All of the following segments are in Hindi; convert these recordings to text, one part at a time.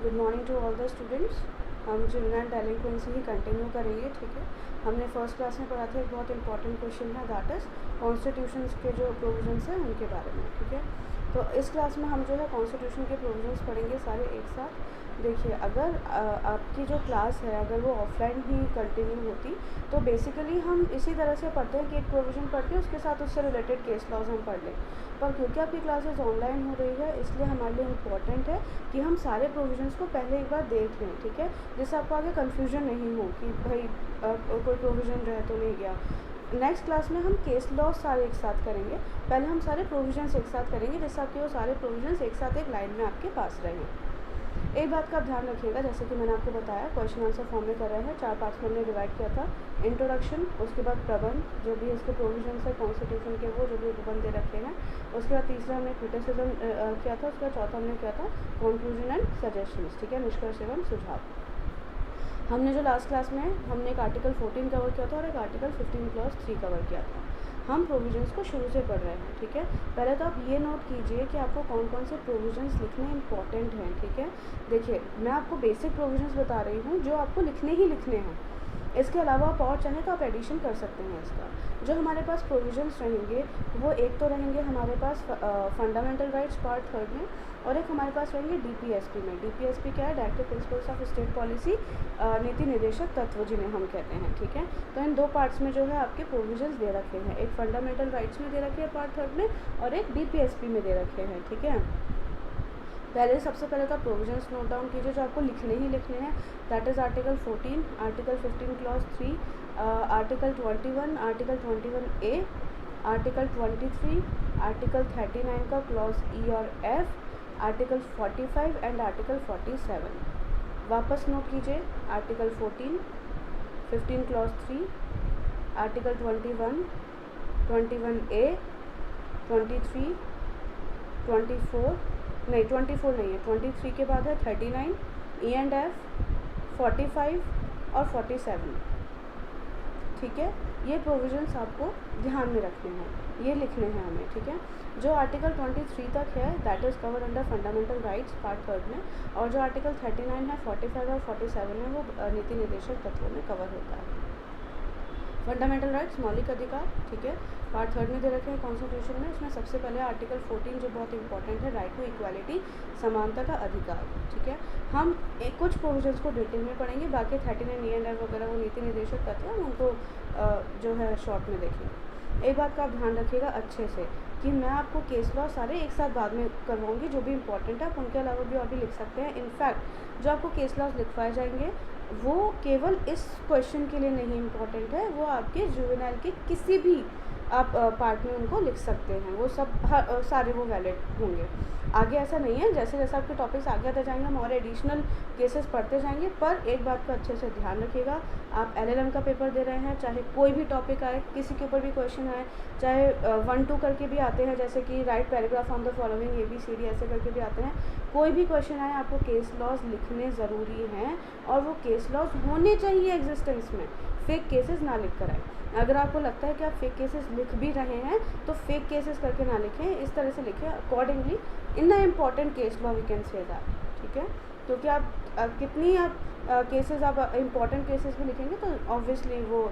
Good morning to all the students. हम जुवेनाइल डेलिक्वेंसी ही कंटिन्यू करेंगे, ठीक है। हमने फर्स्ट क्लास में पढ़ा था, एक बहुत इंपॉर्टेंट क्वेश्चन है, दैट इज़ कॉन्स्टिट्यूशंस के जो प्रोविजंस हैं उनके बारे में, ठीक है। तो इस क्लास में हम जो है कॉन्स्टिट्यूशन के प्रोविजंस पढ़ेंगे सारे एक साथ। देखिए, अगर आपकी जो क्लास है अगर वो ऑफलाइन ही कंटिन्यू होती तो बेसिकली हम इसी तरह से पढ़ते हैं कि एक प्रोविज़न पढ़ के उसके साथ उससे रिलेटेड केस लॉज हम पढ़ लें, पर क्योंकि आपकी क्लासेस ऑनलाइन हो रही है इसलिए हमारे लिए इम्पॉर्टेंट है कि हम सारे प्रोविजंस को पहले एक बार देख लें, ठीक है, जिससे आपको आगे कन्फ्यूजन नहीं हो कि भाई कोई प्रोविज़न रह तो नहीं गया। नेक्स्ट क्लास में हम केस लॉज सारे एक साथ करेंगे, पहले हम सारे प्रोविजंस एक साथ करेंगे जिससे आपके वो सारे प्रोविजंस एक साथ एक लाइन में आपके पास रहें। एक बात का आप ध्यान रखिएगा, जैसे कि मैंने आपको बताया क्वेश्चन आंसर फॉर्म में कर रहे हैं, 4 पार्ट्स में हमने डिवाइड किया था। इंट्रोडक्शन, उसके बाद प्रबंध, जो भी इसके प्रोविजंस है कॉन्स्टिट्यूशन के वो जो भी प्रबंध दे रखे हैं, उसके बाद तीसरा हमने क्रिटिसिज्म किया था, उसके बाद चौथा हमने किया था कंक्लूजन एंड सजेशंस, ठीक है, निष्कर्ष एवं सुझाव। हमने जो लास्ट क्लास में हमने एक आर्टिकल 14 कवर किया था और एक आर्टिकल 15 क्लॉज 3 कवर किया था। हम प्रोविजंस को शुरू से पढ़ रहे हैं, ठीक है। पहले तो आप ये नोट कीजिए कि आपको कौन कौन से प्रोविजंस लिखने इंपॉर्टेंट हैं, ठीक है। देखिए, मैं आपको बेसिक प्रोविजंस बता रही हूँ जो आपको लिखने ही लिखने हैं। इसके अलावा आप और चाहें तो आप एडिशन कर सकते हैं इसका। जो हमारे पास प्रोविजंस रहेंगे वो एक तो रहेंगे हमारे पास फंडामेंटल राइट्स पार्ट 3 में, और एक हमारे पास रहेंगे डीपीएसपी में। डीपीएसपी क्या है? Directive principles of state policy, नीति निर्देशक तत्व जिन्हें हम कहते हैं, ठीक है। तो इन दो पार्ट्स में जो है आपके प्रोविजंस दे रखे हैं, एक फंडामेंटल राइट्स में दे रखे हैं पार्ट 3 में और एक डीपीएसपी में दे रखे हैं, ठीक है। पहले सबसे पहले तो प्रोविजंस नोट डाउन कीजिए जो आपको लिखने ही लिखने हैं, that is article 14, article 15 clause 3, article 21, article 21A, article 23, article 39 का क्लॉज E और F, आर्टिकल 45 एंड आर्टिकल 47। वापस नोट कीजिए, आर्टिकल 14, 15 क्लॉज 3, आर्टिकल 21, 21A, 23, 24 नहीं 24 नहीं है, 23 के बाद है 39, E एंड F, 45 और 47, ठीक है। ये प्रोविजंस आपको ध्यान में रखने हैं, ये लिखने हैं हमें, ठीक है। जो आर्टिकल 23 तक है that is cover under fundamental rights part 3 में, और जो आर्टिकल 39 है, 45 और 47 है वो नीति निर्देशक तत्वों में कवर होता है। फंडामेंटल राइट्स मौलिक अधिकार, ठीक है, पार्ट 3 में दे रखे हैं कॉन्स्टिट्यूशन में। इसमें सबसे पहले आर्टिकल 14 जो बहुत इंपॉर्टेंट है, राइट टू इक्वालिटी, समानता का अधिकार, ठीक है। हम कुछ प्रोविजंस को डिटेल में पढ़ेंगे, बाकी 39 E एंड F वगैरह वो नीति निर्देशक तत्व हैं, उनको जो है शॉर्ट में देखेंगे। एक बात का आप ध्यान रखिएगा अच्छे से कि मैं आपको केस लॉ सारे एक साथ बाद में करवाऊँगी, जो भी इंपॉर्टेंट है आप उनके अलावा भी और भी लिख सकते हैं। इनफैक्ट जो आपको केस लॉज लिखवाए जाएंगे वो केवल इस क्वेश्चन के लिए नहीं इम्पॉर्टेंट है, वो आपके जुवेनाइल के किसी भी आप पार्ट में उनको लिख सकते हैं, वो सब सारे वो वैलिड होंगे। आगे ऐसा नहीं है, जैसे जैसे आपके टॉपिक्स आगे आते जाएंगे हम और एडिशनल केसेस पढ़ते जाएंगे, पर एक बात का अच्छे से ध्यान रखिएगा, आप LLM का पेपर दे रहे हैं, चाहे कोई भी टॉपिक आए, किसी के ऊपर भी क्वेश्चन आए, चाहे 1-2 करके भी आते हैं, जैसे कि right paragraph on the following ABCD ऐसे करके भी आते हैं, कोई भी क्वेश्चन आए आपको केस लॉज लिखने ज़रूरी हैं, और वो केस लॉज होने चाहिए एग्जिस्टेंस में, फेक केसेस ना लिख कर आए। अगर आपको लगता है कि आप फेक केसेस लिख भी रहे हैं तो फेक केसेस करके ना लिखें, इस तरह से लिखें accordingly in the important case law we can say that, ठीक है। क्योंकि आप कितनी आप केसेस आप इम्पॉर्टेंट केसेस में लिखेंगे तो ऑब्वियसली वो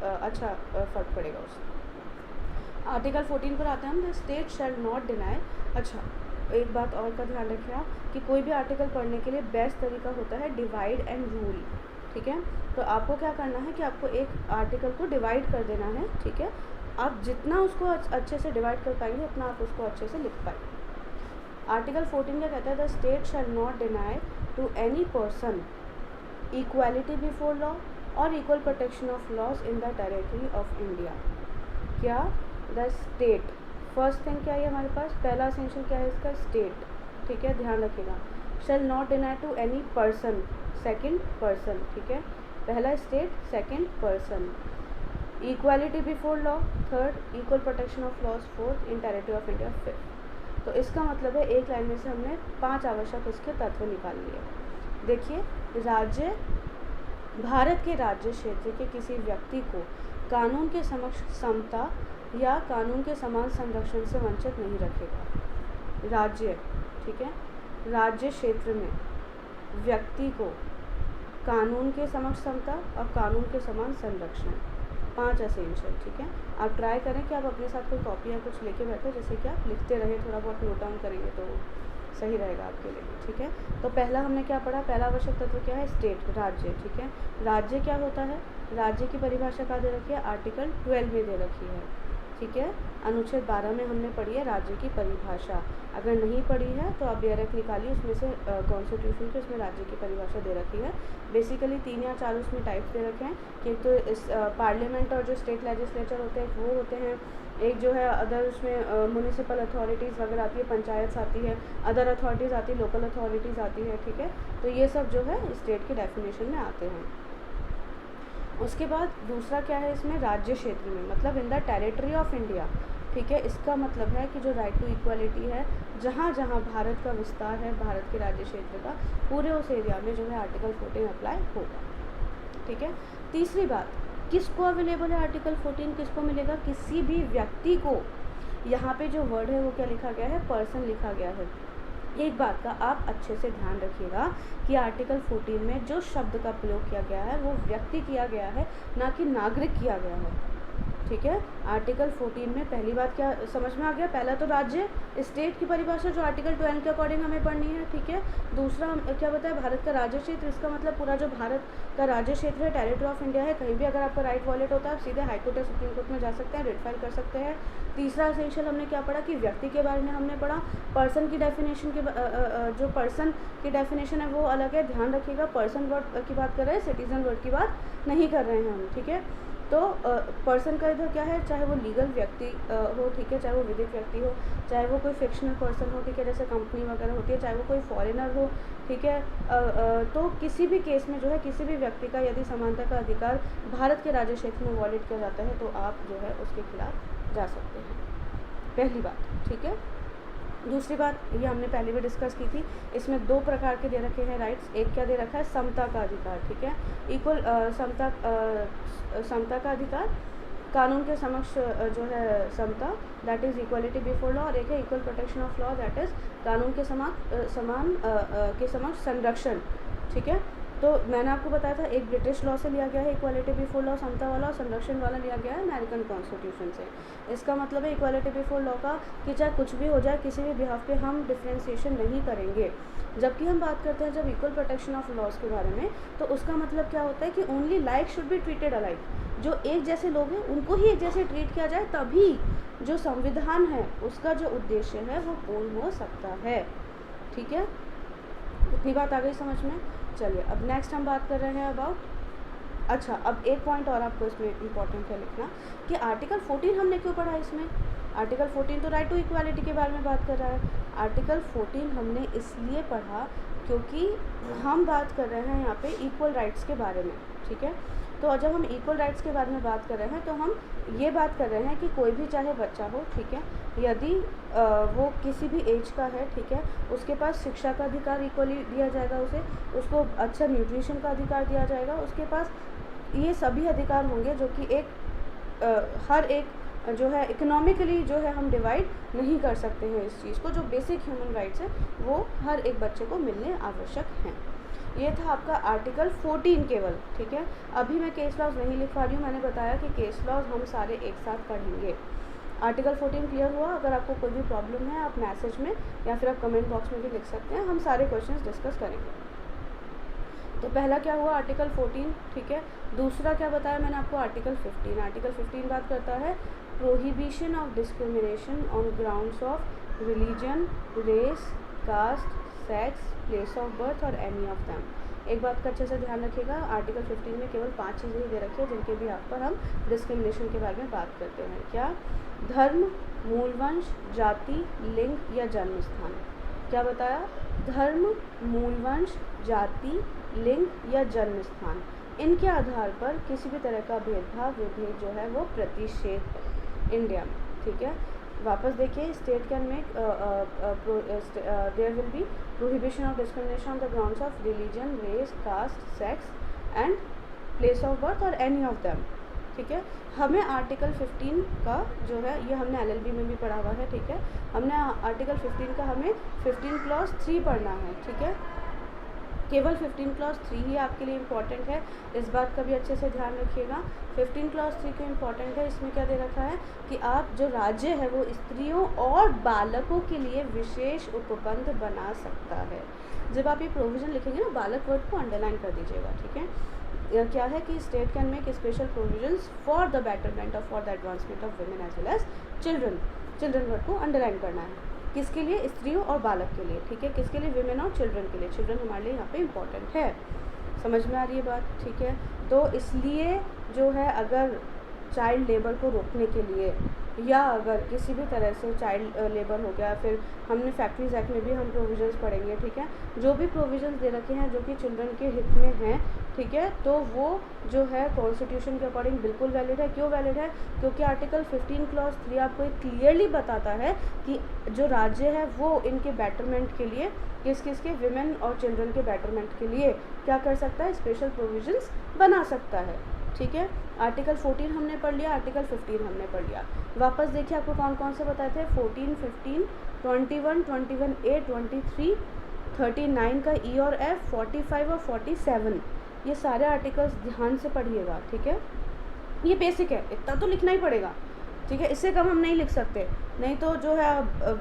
अच्छा फ़र्क पड़ेगा उससे। आर्टिकल 14 पर आते हैं हम, the state shall not deny. अच्छा, एक बात और का ध्यान रखिए आप कि कोई भी आर्टिकल पढ़ने के लिए बेस्ट तरीका होता है डिवाइड एंड रूल, ठीक है। तो आपको क्या करना है कि आपको एक आर्टिकल को डिवाइड कर देना है, ठीक है। आप जितना उसको अच्छे से डिवाइड कर पाएंगे उतना आप उसको अच्छे से लिख पाएंगे। आर्टिकल 14 क्या कहता है? The state shall not deny to any person equality before law or equal protection of laws in the territory of India. क्या? द स्टेट, फर्स्ट थिंग क्या है हमारे पास, पहला एसेंशियल क्या है इसका? स्टेट, ठीक है, ध्यान रखिएगा। Shall not deny to any person, second person, ठीक है, पहला state, second person. Equality before law, third, equal protection of laws, fourth, in territory of India, fifth. तो इसका मतलब है एक लाइन में से हमने 5 आवश्यक इसके तत्व निकाल लिए। देखिए, राज्य भारत के राज्य क्षेत्र के किसी व्यक्ति को कानून के समक्ष समता या कानून के समान संरक्षण से वंचित नहीं रखेगा। राज्य, ठीक है, राज्य क्षेत्र में व्यक्ति को कानून के समक्ष समता और कानून के समान संरक्षण, 5 एसेंशियल। ठीक है, आप ट्राई करें कि आप अपने साथ कोई कॉपी या कुछ लेके बैठे, जैसे कि आप लिखते रहें, थोड़ा बहुत नोट डाउन करेंगे तो सही रहेगा आपके लिए। ठीक है, तो पहला हमने क्या पढ़ा, पहला आवश्यक तत्व क्या है, स्टेट, राज्य। ठीक है, राज्य क्या होता है, राज्य की परिभाषा कहाँ दे रखी है, आर्टिकल 12 में दे रखी है। ठीक है, अनुच्छेद 12 में हमने पढ़ी है राज्य की परिभाषा। अगर नहीं पढ़ी है तो आप डायरेक्ट निकालिए उसमें से कॉन्स्टिट्यूशन के, उसमें राज्य की परिभाषा दे रखी है। बेसिकली 3 या 4 उसमें टाइप्स दे रखे हैं कि एक तो इस पार्लियामेंट और जो स्टेट लेजिस्लेचर होते हैं वो होते हैं, एक जो है अदर उसमें म्यूनिसिपल अथॉरिटीज़ वगैरह आती है, पंचायत आती है, अदर अथॉरिटीज़ आती है, लोकल अथॉरिटीज़ आती है। ठीक है, तो ये सब जो है स्टेट की डेफिनेशन में आते हैं। उसके बाद दूसरा क्या है इसमें, राज्य क्षेत्र में, मतलब इन द टेरिटरी ऑफ इंडिया। ठीक है, इसका मतलब है कि जो राइट टू इक्वालिटी है, जहाँ जहाँ भारत का विस्तार है, भारत के राज्य क्षेत्र का, पूरे उस एरिया में जो है आर्टिकल 14 अप्लाई होगा। ठीक है, तीसरी बात, किसको अवेलेबल है आर्टिकल 14, किसको मिलेगा, किसी भी व्यक्ति को। यहाँ पे जो वर्ड है वो क्या लिखा गया है, पर्सन लिखा गया है। एक बात का आप अच्छे से ध्यान रखिएगा कि आर्टिकल 14 में जो शब्द का प्रयोग किया गया है वो व्यक्ति किया गया है, ना कि नागरिक किया गया है। ठीक है, आर्टिकल 14 में पहली बात क्या समझ में आ गया, पहला तो राज्य, स्टेट की परिभाषा जो आर्टिकल 12 के अकॉर्डिंग हमें पढ़नी है। ठीक है, दूसरा क्या बताया, भारत का राज्य क्षेत्र, इसका मतलब पूरा जो भारत का राज्य क्षेत्र है, टेरिटरी ऑफ इंडिया है, कहीं भी अगर आपका राइट वॉलेट होता है आप सीधे हाई कोर्ट या सुप्रीम कोर्ट में जा सकते हैं, रिट फाइल कर सकते हैं। तीसरा एसेंशियल हमने क्या पढ़ा कि व्यक्ति के बारे में हमने पढ़ा, पर्सन की डेफिनेशन के जो पर्सन की डेफिनेशन है वो अलग है, ध्यान रखिएगा, पर्सन वर्ड की बात कर रहे हैं, सिटीजन वर्ड की बात नहीं कर रहे हैं हम। ठीक है, तो पर्सन का इधर क्या है, चाहे वो लीगल व्यक्ति हो, ठीक है, चाहे वो विधिक व्यक्ति हो, चाहे वो कोई फिक्शनल पर्सन हो, ठीक है, जैसे कंपनी वगैरह होती है, चाहे वो कोई फॉरेनर हो। ठीक है, तो किसी भी केस में जो है किसी भी व्यक्ति का यदि समानता का अधिकार भारत के राज्य क्षेत्र में वॉलेट किया जाता है तो आप जो है उसके खिलाफ जा सकते हैं, पहली बात। ठीक है, दूसरी बात ये हमने पहले भी डिस्कस की थी, इसमें 2 प्रकार के दे रखे हैं राइट्स। एक क्या दे रखा है, समता का अधिकार। ठीक है, इक्वल समता का अधिकार, कानून के समक्ष जो है समता, that is equality before law, और एक है equal protection of law, that is कानून के समान के समक्ष संरक्षण। ठीक है, तो मैंने आपको बताया था एक ब्रिटिश लॉ से लिया गया है इक्वालिटी बिफोर लॉ, समता वाला, और संरक्षण वाला लिया गया है अमेरिकन कॉन्स्टिट्यूशन से। इसका मतलब है इक्वालिटी बिफोर लॉ का कि चाहे कुछ भी हो जाए, किसी भी बिहाफ पे हम डिफ्रेंसिएशन नहीं करेंगे। जबकि हम बात करते हैं जब इक्वल प्रोटेक्शन ऑफ लॉज के बारे में, तो उसका मतलब क्या होता है कि only like should be treated alike, जो एक जैसे लोग हैं उनको ही एक जैसे ट्रीट किया जाए, तभी जो संविधान है उसका जो उद्देश्य है वो पूर्ण हो सकता है। ठीक है, इतनी बात आ गई समझ में। चलिए अब नेक्स्ट हम बात कर रहे हैं अबाउट, अच्छा अब एक पॉइंट और आपको इसमें इम्पॉर्टेंट है लिखना कि आर्टिकल 14 हमने क्यों पढ़ा इसमें। आर्टिकल 14 तो राइट टू इक्वालिटी के बारे में बात कर रहा है। आर्टिकल 14 हमने इसलिए पढ़ा क्योंकि हम बात कर रहे हैं यहाँ पे इक्वल राइट्स के बारे में। ठीक है, तो जब हम इक्वल राइट्स के बारे में बात कर रहे हैं तो हम ये बात कर रहे हैं कि कोई भी चाहे बच्चा हो, ठीक है, यदि वो किसी भी एज का है, ठीक है, उसके पास शिक्षा का अधिकार इक्वली दिया जाएगा, उसको अच्छा न्यूट्रिशन का अधिकार दिया जाएगा, उसके पास ये सभी अधिकार होंगे जो कि हर एक जो है इकोनॉमिकली जो है हम डिवाइड नहीं कर सकते हैं इस चीज़ को, जो बेसिक ह्यूमन राइट्स हैं वो हर एक बच्चे को मिलने आवश्यक हैं। ये था आपका आर्टिकल 14 केवल। ठीक है, अभी मैं केस लॉज नहीं लिख पा रही हूँ, मैंने बताया कि केस लॉज हम सारे एक साथ पढ़ेंगे। आर्टिकल 14 क्लियर हुआ? अगर आपको कोई भी प्रॉब्लम है आप मैसेज में या फिर आप कमेंट बॉक्स में भी लिख सकते हैं, हम सारे क्वेश्चंस डिस्कस करेंगे। तो पहला क्या हुआ, आर्टिकल 14। ठीक है, दूसरा क्या बताया मैंने आपको, आर्टिकल 15। आर्टिकल 15 बात करता है prohibition of discrimination on grounds of religion, race, caste, sex, place of birth और एनी ऑफ दैम। एक बात का अच्छे से ध्यान रखिएगा, आर्टिकल 15 में केवल 5 चीज़ें ही दे रखी है जिनके भी आप पर हम डिस्क्रिमिनेशन के बारे में बात करते हैं। क्या? धर्म, मूलवंश, जाति, लिंग या जन्म स्थान। क्या बताया? धर्म, मूलवंश, जाति, लिंग या जन्म स्थान, इनके आधार पर किसी भी तरह का भेदभाव विभेद जो है वो प्रतिषेध है इंडिया में। ठीक है, वापस देखिए, state can make there will be prohibition of discrimination on the grounds of religion, race, caste, sex and place of birth और एनी ऑफ देम। ठीक है, हमें आर्टिकल 15 का जो है ये हमने एलएलबी में भी पढ़ा हुआ है। ठीक है, हमने आर्टिकल 15 का हमें 15 क्लॉज 3 पढ़ना है। ठीक है, केवल 15 क्लॉज 3 ही आपके लिए इम्पॉर्टेंट है, इस बात का भी अच्छे से ध्यान रखिएगा। 15 क्लॉज 3 क्यों इम्पॉर्टेंट है, इसमें क्या दे रखा है कि आप जो राज्य है वो स्त्रियों और बालकों के लिए विशेष उपबंध बना सकता है। जब आप ये प्रोविज़न लिखेंगे ना, बालक वर्ड को अंडरलाइन कर दीजिएगा, ठीक है। क्या है कि state can make special provisions for the betterment of for the advancement of women as well as children. Children word को अंडरलाइन करना है, किसके लिए, स्त्रियों और बालक के लिए, ठीक है, किसके लिए, विमेन और चिल्ड्रन के लिए। चिल्ड्रन हमारे लिए यहाँ पे इम्पॉर्टेंट है, समझ में आ रही है बात, ठीक है। तो इसलिए जो है अगर चाइल्ड लेबर को रोकने के लिए या अगर किसी भी तरह से चाइल्ड लेबर हो गया, फिर हमने फैक्ट्रीज एक्ट में भी हम प्रोविजंस पढ़ेंगे, ठीक है, जो भी प्रोविजंस दे रखे हैं जो कि चिल्ड्रन के हित में हैं, ठीक है, तो वो जो है कॉन्स्टिट्यूशन के अकॉर्डिंग बिल्कुल वैलिड है। क्यों वैलिड है, क्योंकि आर्टिकल 15 क्लॉज 3 आपको क्लियरली बताता है कि जो राज्य है वो इनके बेटरमेंट के लिए, किस किस के, विमेन और चिल्ड्रन के बेटरमेंट के लिए क्या कर सकता है, स्पेशल प्रोविजंस बना सकता है, ठीक है। आर्टिकल 14 हमने पढ़ लिया, आर्टिकल 15 हमने पढ़ लिया। वापस देखिए आपको कौन कौन से बताए थे, 14, 15, 21, 21A, 23, 39 का E और F, 45 और 47, ये सारे आर्टिकल्स ध्यान से पढ़िएगा, ठीक है। ये बेसिक है, इतना तो लिखना ही पड़ेगा, ठीक है, इससे कम हम नहीं लिख सकते, नहीं तो जो है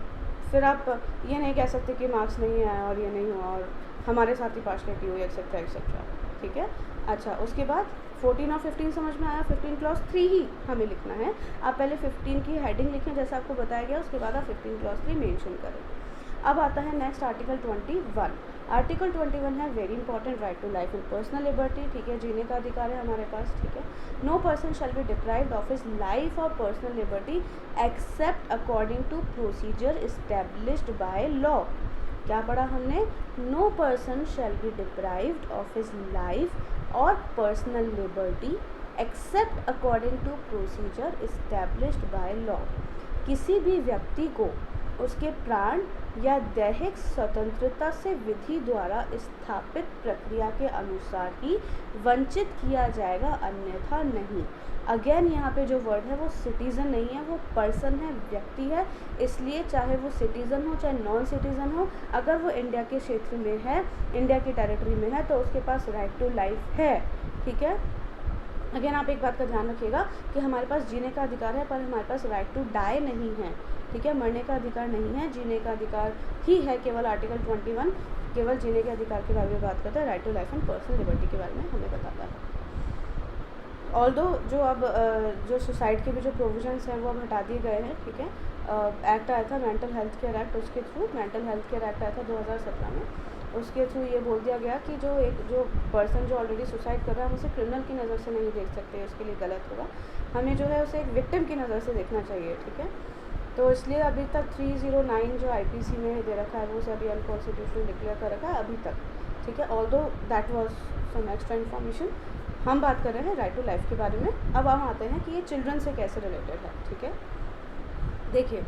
फिर आप ये नहीं कह सकते कि मार्क्स नहीं आया और ये नहीं हुआ और हमारे साथ ही पार्शलिटी हुई, एक्सेट्रा एक्सेट्रा, ठीक है। अच्छा, उसके बाद 14 और 15 समझ में आया। 15 क्लॉज 3 ही हमें लिखना है, आप पहले 15 की हेडिंग लिखें जैसा आपको बताया गया, उसके बाद आप 15 क्लॉज 3 मेंशन करें। अब आता है नेक्स्ट आर्टिकल 21। आर्टिकल 21 है very important, right to life and personal liberty, ठीक है, जीने का अधिकार है हमारे पास, ठीक है। No person shall be deprived of his life or personal liberty except according to procedure established by law. क्या पढ़ा हमने, no person shall be deprived of his life or personal liberty except according to procedure established by law. किसी भी व्यक्ति को उसके प्राण या दैहिक स्वतंत्रता से विधि द्वारा स्थापित प्रक्रिया के अनुसार ही वंचित किया जाएगा, अन्यथा नहीं। अगेन यहाँ पे जो वर्ड है वो सिटीज़न नहीं है, वो पर्सन है, व्यक्ति है, इसलिए चाहे वो सिटीज़न हो चाहे नॉन सिटीज़न हो, अगर वो इंडिया के क्षेत्र में है, इंडिया की टेरिटरी में है, तो उसके पास राइट टू लाइफ है, ठीक है। अगेन आप एक बात का ध्यान रखिएगा कि हमारे पास जीने का अधिकार है पर हमारे पास राइट टू डाई नहीं है, ठीक है, मरने का अधिकार नहीं है, जीने का अधिकार ही है। केवल आर्टिकल 21 केवल जीने के अधिकार के बारे में बात करता है, right to life and personal liberty के बारे में हमें बताता है। ऑल्दो जो अब जो सुसाइड के भी जो प्रोविजंस हैं वो अब हटा दिए गए हैं, ठीक है। एक्ट आया था मेंटल हेल्थ केयर एक्ट, उसके through mental health care act आया था 2017 में, उसके थ्रू ये बोल दिया गया कि जो पर्सन जो ऑलरेडी सुसाइड कर रहा है हम उसे क्रिमिनल की नज़र से नहीं देख सकते, उसके लिए गलत होगा, हमें जो है उसे एक विक्टिम की नज़र से देखना चाहिए, ठीक है। तो इसलिए अभी तक 309 जो IPC में दे रखा है वो उसे अभी अनकॉन्स्टिट्यूशनल डिक्लेयर कर रखा है अभी तक, ठीक है। Although that was some extra information, हम बात कर रहे हैं राइट टू लाइफ के बारे में। अब हम आते हैं कि ये चिल्ड्रन से कैसे रिलेटेड है, ठीक है। देखिए,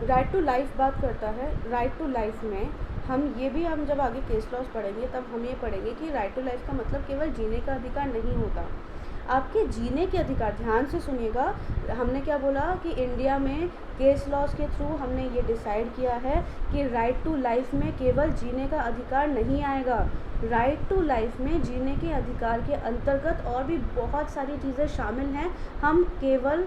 राइट टू लाइफ बात करता है, राइट टू लाइफ में हम जब आगे केस लॉज पढ़ेंगे तब हम ये पढ़ेंगे कि राइट टू लाइफ का मतलब केवल जीने का अधिकार नहीं होता, आपके जीने के अधिकार, ध्यान से सुनिएगा, हमने क्या बोला कि इंडिया में केस लॉज के थ्रू हमने ये डिसाइड किया है कि राइट टू लाइफ में केवल जीने का अधिकार नहीं आएगा, राइट टू लाइफ में जीने के अधिकार के अंतर्गत और भी बहुत सारी चीज़ें शामिल हैं। हम केवल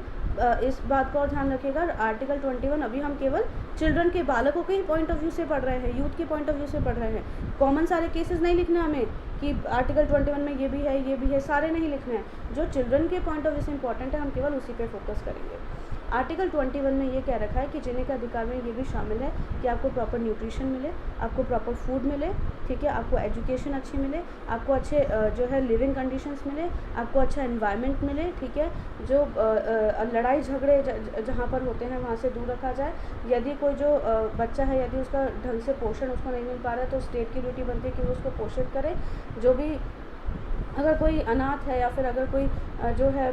इस बात को और ध्यान रखिएगा, आर्टिकल 21 अभी हम केवल चिल्ड्रन के, बालकों के ही पॉइंट ऑफ व्यू से पढ़ रहे हैं, यूथ के पॉइंट ऑफ व्यू से पढ़ रहे हैं। कॉमन सारे केसेस नहीं लिखने हमें कि आर्टिकल 21 में ये भी है, सारे नहीं लिखने हैं। जो चिल्ड्रन के पॉइंट ऑफ व्यू से इंपॉर्टेंट है हम केवल उसी पे फोकस करेंगे। आर्टिकल 21 में ये कह रखा है कि जीने के अधिकार में ये भी शामिल है कि आपको प्रॉपर न्यूट्रिशन मिले, आपको प्रॉपर फूड मिले, ठीक है, आपको एजुकेशन अच्छी मिले, आपको अच्छे जो है लिविंग कंडीशंस मिले, आपको अच्छा एनवायरनमेंट मिले, ठीक है, जो लड़ाई झगड़े जहाँ पर होते हैं वहाँ से दूर रखा जाए। यदि कोई जो बच्चा है यदि उसका ढंग से पोषण उसको नहीं मिल पा रहा है तो स्टेट की ड्यूटी बनती है कि वो उसको पोषित करे। जो भी अगर कोई अनाथ है या फिर अगर कोई जो है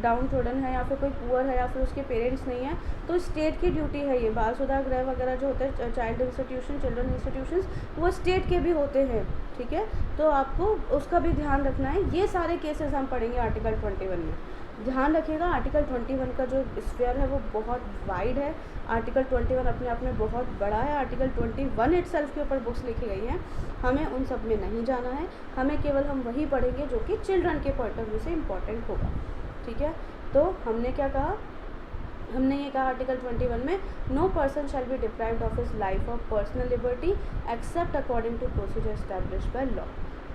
डाउन ट्रोडन है या फिर कोई पुअर है या फिर उसके पेरेंट्स नहीं है तो स्टेट की ड्यूटी है, ये बाल सुधार गृह वगैरह जो होते हैं चाइल्ड इंस्टीट्यूशन, चिल्ड्रन इंस्टीट्यूशंस, वो स्टेट के भी होते हैं, ठीक है, तो आपको उसका भी ध्यान रखना है। ये सारे केसेस हम पढ़ेंगे आर्टिकल 21 में, ध्यान रखिएगा आर्टिकल 21 का जो स्फीयर है वो बहुत वाइड है। आर्टिकल 21 अपने आप में बहुत बड़ा है। आर्टिकल 21 इटसेल्फ के ऊपर बुक्स लिखी गई हैं, हमें उन सब में नहीं जाना है। हमें केवल हम वही पढ़ेंगे जो कि चिल्ड्रन के पॉइंट ऑफ व्यू से इम्पॉर्टेंट होगा, ठीक है। तो हमने क्या कहा, हमने ये कहा आर्टिकल 21 में no person shall be deprived of his life of personal liberty except according to procedure established by law.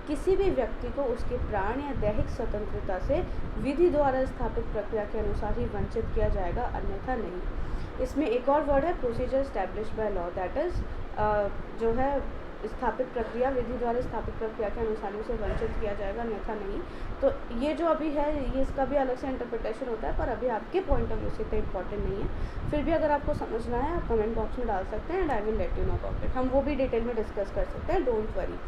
किसी भी व्यक्ति को उसके प्राण या दैहिक स्वतंत्रता से विधि द्वारा स्थापित प्रक्रिया के अनुसार ही वंचित किया जाएगा, अन्यथा नहीं। इसमें एक और वर्ड है procedure established by law, that is जो है स्थापित प्रक्रिया, विधि द्वारा स्थापित प्रक्रिया के अनुसार उसे वंचित किया जाएगा, अन्यथा नहीं। तो ये जो अभी है ये इसका भी अलग से इंटरप्रिटेशन होता है, पर अभी आपके पॉइंट ऑफ व्यू से इतना इंपॉर्टेंट नहीं है। फिर भी अगर आपको समझना है आप कमेंट बॉक्स में डाल सकते हैं and I will let you know about it. हम वो भी डिटेल में डिस्कस कर सकते हैं, डोंट वरी।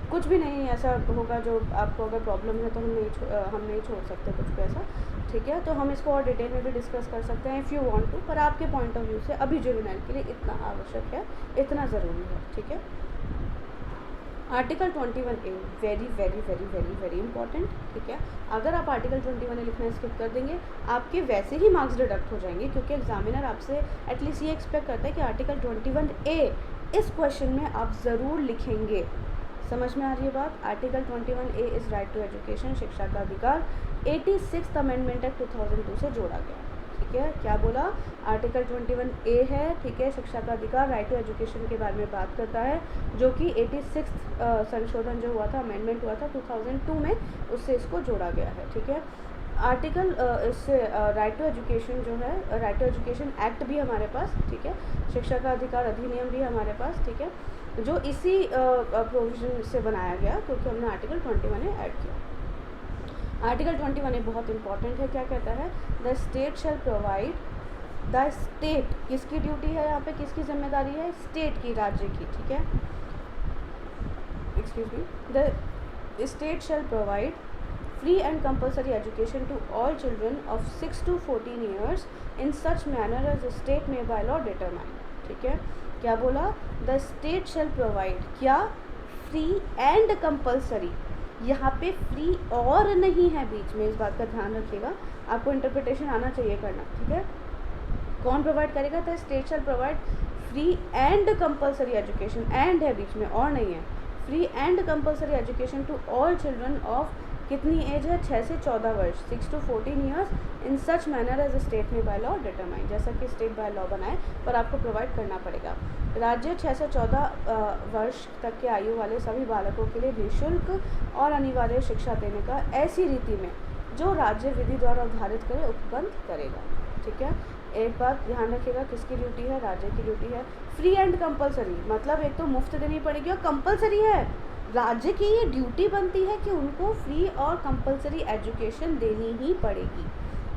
कुछ भी नहीं ऐसा होगा जो आपको अगर प्रॉब्लम है तो हम नहीं छोड़ सकते कुछ भी ऐसा, ठीक है। तो हम इसको और डिटेल में भी डिस्कस कर सकते हैं इफ़ यू वांट टू, पर आपके पॉइंट ऑफ व्यू से अभी जुवेनाइल के लिए इतना आवश्यक है, इतना ज़रूरी है, ठीक है। Article 21A very very very very very important, ठीक है। अगर आप आर्टिकल 21A लिखना स्किप कर देंगे आपके वैसे ही मार्क्स डिडक्ट हो जाएंगे, क्योंकि एग्जामिनर आपसे एटलीस्ट ये एक्सपेक्ट करता है कि आर्टिकल 21A इस क्वेश्चन में आप ज़रूर लिखेंगे। समझ में आ रही है बात। Article 21A is right to education, शिक्षा का अधिकार, 86th अमेंडमेंट एक्ट 2002 से जोड़ा गया, ठीक है। क्या बोला, आर्टिकल 21A है, ठीक है, शिक्षा का अधिकार, राइट टू एजुकेशन के बारे में बात करता है, जो कि 86th संशोधन जो हुआ था, अमेंडमेंट हुआ था 2002 में, उससे इसको जोड़ा गया है, ठीक है। आर्टिकल इससे राइट टू एजुकेशन जो है, राइट टू एजुकेशन एक्ट भी हमारे पास, ठीक है, शिक्षा का अधिकार अधिनियम भी हमारे पास, ठीक है, जो इसी प्रोविजन से बनाया गया, क्योंकि हमने आर्टिकल 21A ऐड किया। आर्टिकल 21A बहुत इंपॉर्टेंट है। क्या कहता है, the state shall provide, the state किसकी ड्यूटी है यहाँ पे, किसकी जिम्मेदारी है, स्टेट की, राज्य की, ठीक है, excuse me, the state shall provide free and compulsory education to all children of 6 to 14 years in such manner as the state may by law determine, ठीक है। क्या बोला, the state shall provide, क्या, free and compulsory, यहाँ पे फ्री और नहीं है बीच में, इस बात का ध्यान रखिएगा, आपको इंटरप्रिटेशन आना चाहिए करना, ठीक है। कौन प्रोवाइड करेगा, the state shall provide free and compulsory education, and है बीच में और नहीं है, free and compulsory education to all children of, कितनी एज है, 6 से 14 वर्ष, 6 to 14 years, in such manner as state में बाय लॉ डिटरमाइन, जैसा कि स्टेट बाय लॉ बनाए, पर आपको प्रोवाइड करना पड़ेगा। राज्य 6 से 14 वर्ष तक के आयु वाले सभी बालकों के लिए निःशुल्क और अनिवार्य शिक्षा देने का ऐसी रीति में जो राज्य विधि द्वारा निर्धारित करे उपबंध करेगा, ठीक है। एक बात ध्यान रखिएगा, किसकी ड्यूटी है, राज्य की ड्यूटी है। फ्री एंड कंपलसरी मतलब एक तो मुफ्त देनी पड़ेगी और कंपलसरी है, राज्य की ये ड्यूटी बनती है कि उनको फ्री और कंपलसरी एजुकेशन देनी ही पड़ेगी,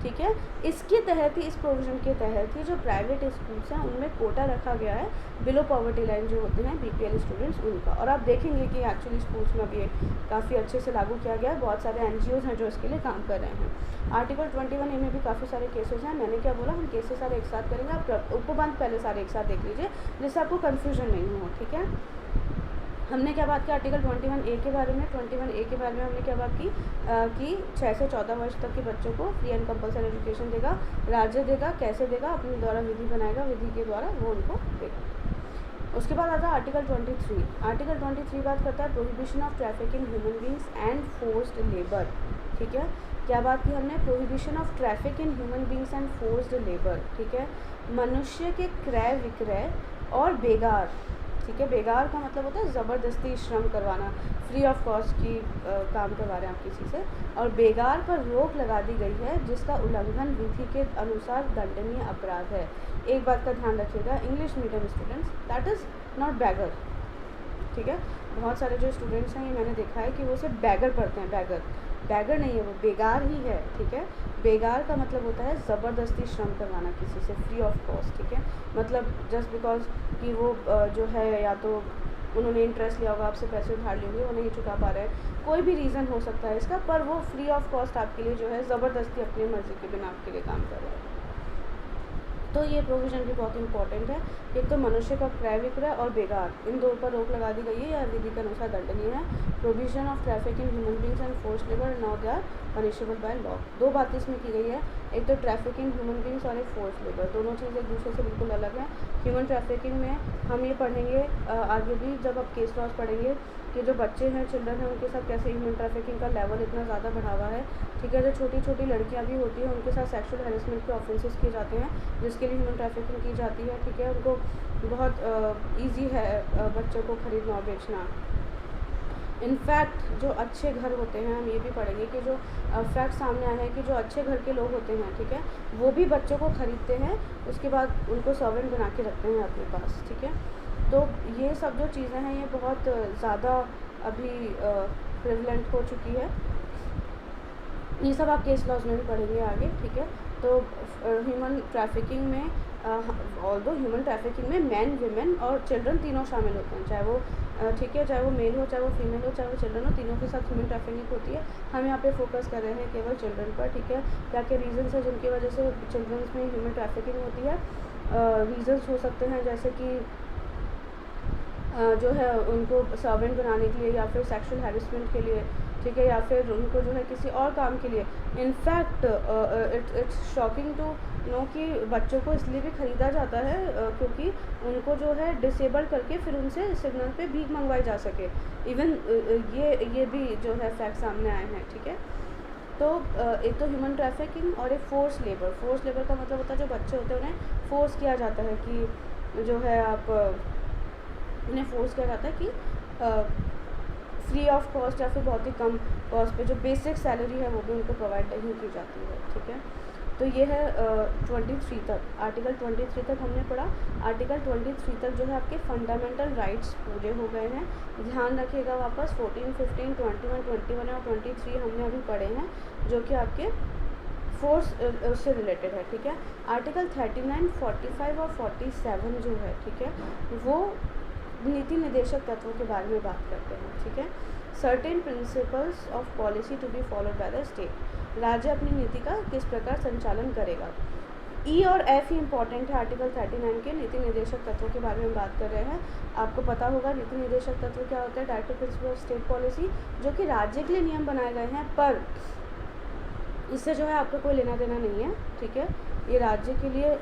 ठीक है। इसके तहत ही, इस प्रोविज़न के तहत ही जो प्राइवेट स्कूल्स हैं उनमें कोटा रखा गया है बिलो पॉवर्टी लाइन जो होते हैं BPL स्टूडेंट्स उनका, और आप देखेंगे कि एक्चुअली स्कूल्स में अभी काफ़ी अच्छे से लागू किया गया है, बहुत सारे NGOs हैं जो इसके लिए काम कर रहे हैं। आर्टिकल 21A में भी काफ़ी सारे केसेस हैं, मैंने क्या बोला, हम केसेस सारे एक साथ करेंगे, आप उपबंध पहले सारे एक साथ देख लीजिए जिससे आपको कन्फ्यूजन नहीं हो, ठीक है। हमने क्या बात की आर्टिकल 21A के बारे में, 21A के बारे में हमने क्या बात की कि 6 से 14 वर्ष तक के बच्चों को फ्री एंड कंपलसरी एजुकेशन देगा, राज्य देगा, कैसे देगा, अपने द्वारा विधि बनाएगा, विधि के द्वारा वो उनको देगा। उसके बाद आता है आर्टिकल 23। आर्टिकल 23 बात करता है prohibition of trafficking human beings and forced labour, ठीक है। क्या बात की हमने, prohibition of traffic in human beings and forced labour, ठीक है, मनुष्य के क्रय विक्रय और बेगार, ठीक है। बेगार का मतलब होता है ज़बरदस्ती श्रम करवाना, फ्री ऑफ कॉस्ट की काम करवा रहे हैं आप किसी से, और बेगार पर रोक लगा दी गई है जिसका उल्लंघन विधि के अनुसार दंडनीय अपराध है। एक बात का ध्यान रखिएगा, English medium students, that is not beggar, ठीक है। बहुत सारे जो स्टूडेंट्स हैं ये मैंने देखा है कि वो सिर्फ बैगर पढ़ते हैं, बैगर नहीं है, वो बेगार ही है, ठीक है। बेगार का मतलब होता है ज़बरदस्ती श्रम करवाना किसी से फ्री ऑफ कॉस्ट, ठीक है। मतलब जस्ट बिकॉज कि वो जो है या तो उन्होंने इंटरेस्ट लिया होगा, आपसे पैसे उधार लिए हुए, वो नहीं चुका पा रहे हैं, कोई भी रीज़न हो सकता है इसका, पर वो फ्री ऑफ कॉस्ट आपके लिए जो है ज़बरदस्ती अपनी मर्ज़ी के बिना आपके लिए काम कर रहा है। तो ये प्रोविज़न भी बहुत इंपॉर्टेंट है। एक तो मनुष्य का क्रय विक्रय और बेगार, इन दो पर रोक लगा दी गई है, यह विधि के अनुसार दंडनीय है। Provision of traffic in human beings and force labour now they are punishable by law. दो बातें इसमें की गई है, एक तो ट्रैफिकिंग ह्यूमन बींग्स और एक फोर्स लेबर, दोनों चीज़ एक दूसरे से बिल्कुल अलग है। ह्यूमन ट्रैफिकिंग में हम ये पढ़ेंगे आगे भी जब आप केस लॉज पढ़ेंगे कि जो बच्चे हैं, चिल्ड्रन हैं, उनके साथ कैसे ह्यूमन ट्रैफिकिंग का लेवल इतना ज़्यादा बढ़ा हुआ है। ठीक है, जो छोटी छोटी लड़कियां भी होती हैं उनके साथ सेक्सुअल हैरेसमेंट के ऑफेंसेस किए जाते हैं, जिसके लिए ह्यूमन ट्रैफिकिंग की जाती है। ठीक है, उनको बहुत ईजी है बच्चों को खरीदना और बेचना। इनफैक्ट जो अच्छे घर होते हैं, हम ये भी पढ़ेंगे कि जो फैक्ट सामने आया है कि जो अच्छे घर के लोग होते हैं, ठीक है, वो भी बच्चों को ख़रीदते हैं, उसके बाद उनको सर्वेंट बना के रखते हैं अपने पास। ठीक है, तो ये सब जो चीज़ें हैं ये बहुत ज़्यादा अभी प्रेवलेंट हो चुकी है। ये सब आप केस लॉज में भी पढ़ेंगे आगे। ठीक है, तो ह्यूमन ट्रैफिकिंग में ऑल्दो ह्यूमन ट्रैफिकिंग में मैन, विमेन और चिल्ड्रन तीनों शामिल होते हैं, चाहे वो ठीक है, चाहे वो मेल हो, चाहे वो फीमेल हो, चाहे वो चिल्ड्रन हो, तीनों के साथ ह्यूमन ट्रैफिकिंग होती है। हम यहाँ पे फोकस कर रहे हैं केवल चिल्ड्रन पर। ठीक है, क्या क्या रीजंस है जिनकी वजह से चिल्ड्रंस में ह्यूमन ट्रैफिकिंग होती है। रीजंस हो सकते हैं जैसे कि जो है उनको सर्वेंट बनाने के लिए, या फिर सेक्सुअल हैरेसमेंट के लिए, ठीक है, या फिर उनको जो है किसी और काम के लिए। In fact it's shocking to know कि बच्चों को इसलिए भी ख़रीदा जाता है क्योंकि उनको जो है डिसेबल करके फिर उनसे सिग्नल पे भीख मंगवाई जा सके। इवन ये भी जो है फैक्ट सामने आए हैं। ठीक है, तो एक तो ह्यूमन ट्रैफिकिंग और एक फोर्स लेबर। फोर्स लेबर का मतलब होता है जो बच्चे होते हैं उन्हें फोर्स किया जाता है कि जो है आप उन्हें फोर्स किया जाता है कि फ्री ऑफ कॉस्ट या फिर बहुत ही कम कॉस्ट पे जो बेसिक सैलरी है वो भी उनको प्रोवाइड नहीं की जाती है। ठीक है, तो ये है 23 तक, आर्टिकल 23 तक हमने पढ़ा। आर्टिकल 23 तक जो है आपके फंडामेंटल राइट्स पूरे हो गए हैं। ध्यान रखिएगा वापस 14, 15, 21, 21 और 23 हमने अभी पढ़े हैं जो कि आपके फोर्स से रिलेटेड है। ठीक है, आर्टिकल 39, 45 और 47 जो है, ठीक है, वो नीति निदेशक तत्वों के बारे में बात करते हैं। ठीक है, certain principles of policy to be followed by the state. राज्य अपनी नीति का किस प्रकार संचालन करेगा। ई और एफ ही इंपॉर्टेंट है आर्टिकल 39 के। नीति निदेशक तत्वों के बारे में बात कर रहे हैं। आपको पता होगा नीति निदेशक तत्व क्या होता है। Directive principle of state policy, जो कि राज्य के लिए नियम बनाए गए हैं, पर इससे जो है आपको कोई लेना देना नहीं है। ठीक है, ये राज्य के लिए